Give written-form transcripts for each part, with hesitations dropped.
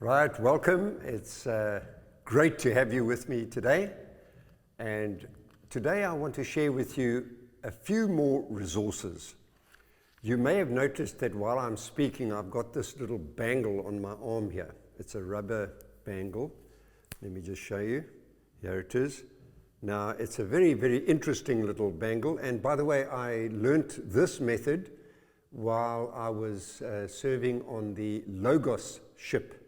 Right, welcome. It's great to have you with me today. And today I want to share with you a few more resources. You may have noticed that while I'm speaking, I've got this little bangle on my arm here. It's a rubber bangle. Let me just show you. Here it is. Now, it's a very, very interesting little bangle. And by the way, I learnt this method while I was serving on the Logos ship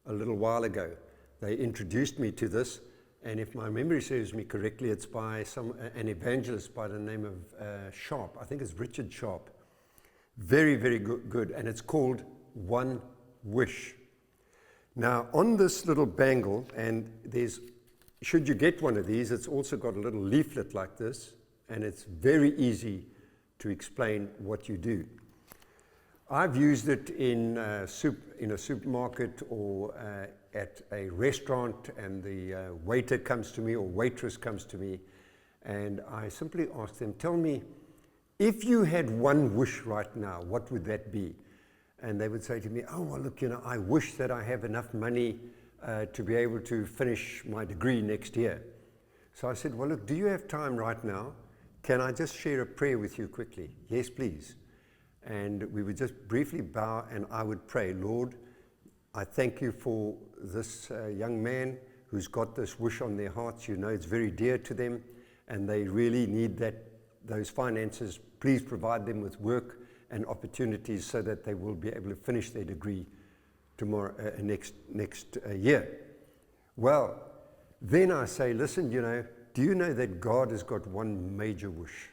a little while ago. They introduced me to this, and if my memory serves me correctly, it's by an evangelist by the name of Sharp. I think it's Richard Sharp. Very, very good, and it's called One Wish. Now, on this little bangle, and should you get one of these, it's also got a little leaflet like this, and it's very easy to explain what you do. I've used it in a supermarket or at a restaurant, and the waiter comes to me or waitress comes to me, and I simply ask them, tell me, if you had one wish right now, what would that be? And they would say to me, oh, well, look, I wish that I have enough money to be able to finish my degree next year. So I said, well, look, do you have time right now? Can I just share a prayer with you quickly? Yes, please. And we would just briefly bow, and I would pray, Lord, I thank you for this young man who's got this wish on their hearts. You know it's very dear to them, and they really need those finances. Please provide them with work and opportunities so that they will be able to finish their degree tomorrow, next year. Well, then I say, listen, do you know that God has got one major wish?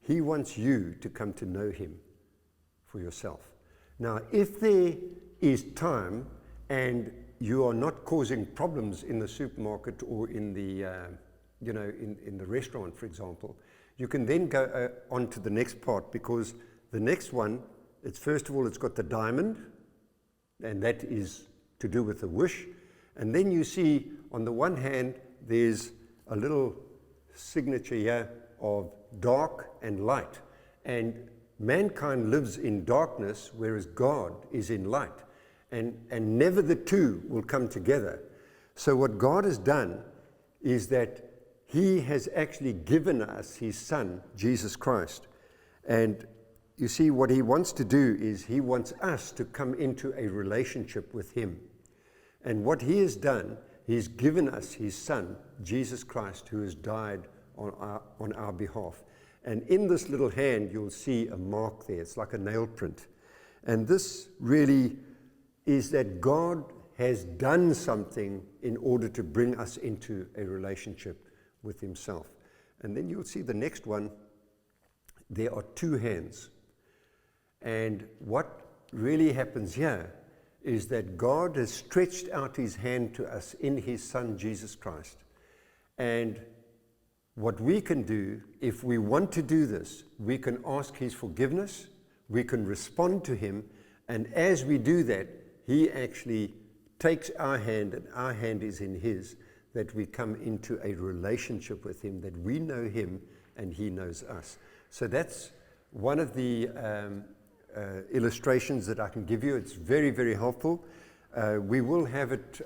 He wants you to come to know him for yourself. Now, if there is time and you are not causing problems in the supermarket or in the in the restaurant, for example, you can then go on to the next part, because the next one, first of all, it's got the diamond, and that is to do with the wish. And then you see on the one hand, there's a little signature here of dark and light. And mankind lives in darkness, whereas God is in light. And never the two will come together. So what God has done is that he has actually given us his Son, Jesus Christ. And you see, what he wants to do is he wants us to come into a relationship with him. And what he has done, he's given us his Son, Jesus Christ, who has died on our behalf. And in this little hand, you'll see a mark there. It's like a nail print. And this really is that God has done something in order to bring us into a relationship with himself. And then you'll see the next one. There are two hands. And what really happens here is that God has stretched out his hand to us in his Son, Jesus Christ. And what we can do, if we want to do this, we can ask his forgiveness, we can respond to him, and as we do that, he actually takes our hand, and our hand is in his, that we come into a relationship with him, that we know him and he knows us. So that's one of the illustrations that I can give you. It's very, very helpful. We will have it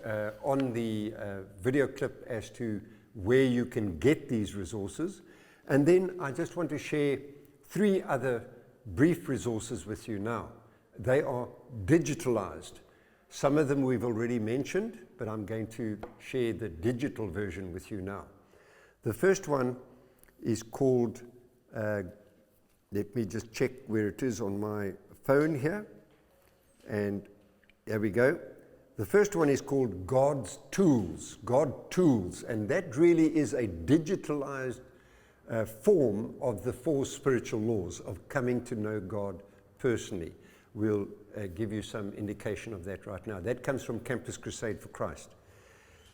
on the video clip as to where you can get these resources. And then I just want to share 3 other brief resources with you now. They are digitalized. Some of them we've already mentioned, but I'm going to share the digital version with you now. The first one is called, let me just check where it is on my phone here. And there we go. The first one is called God's Tools, God Tools, and that really is a digitalized form of the 4 spiritual laws of coming to know God personally. We'll give you some indication of that right now. That comes from Campus Crusade for Christ.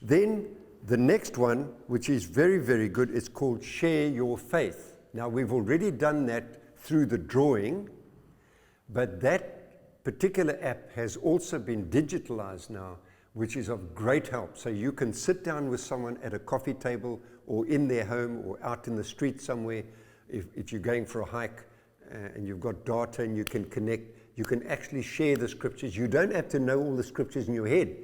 Then the next one, which is very, very good, is called Share Your Faith. Now, we've already done that through the drawing, but that particular app has also been digitalized now, which is of great help. So you can sit down with someone at a coffee table or in their home or out in the street somewhere. If you're going for a hike and you've got data and you can connect, you can actually share the scriptures. You don't have to know all the scriptures in your head.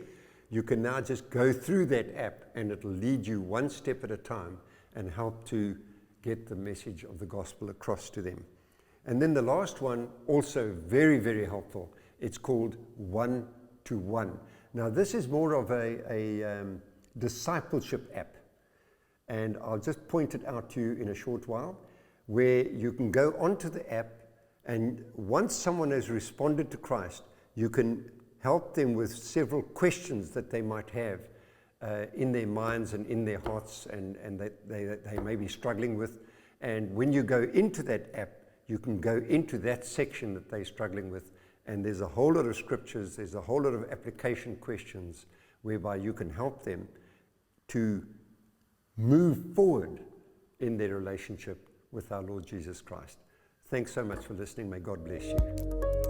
you can now just go through that app and it'll lead you one step at a time and help to get the message of the gospel across to them. And then the last one, also very, very helpful. It's called One-to-One. Now this is more of a discipleship app. And I'll just point it out to you in a short while, where you can go onto the app, and once someone has responded to Christ, you can help them with several questions that they might have in their minds and in their hearts, and that they may be struggling with. And when you go into that app, you can go into that section that they're struggling with, and there's a whole lot of scriptures, there's a whole lot of application questions whereby you can help them to move forward in their relationship with our Lord Jesus Christ. Thanks so much for listening. May God bless you.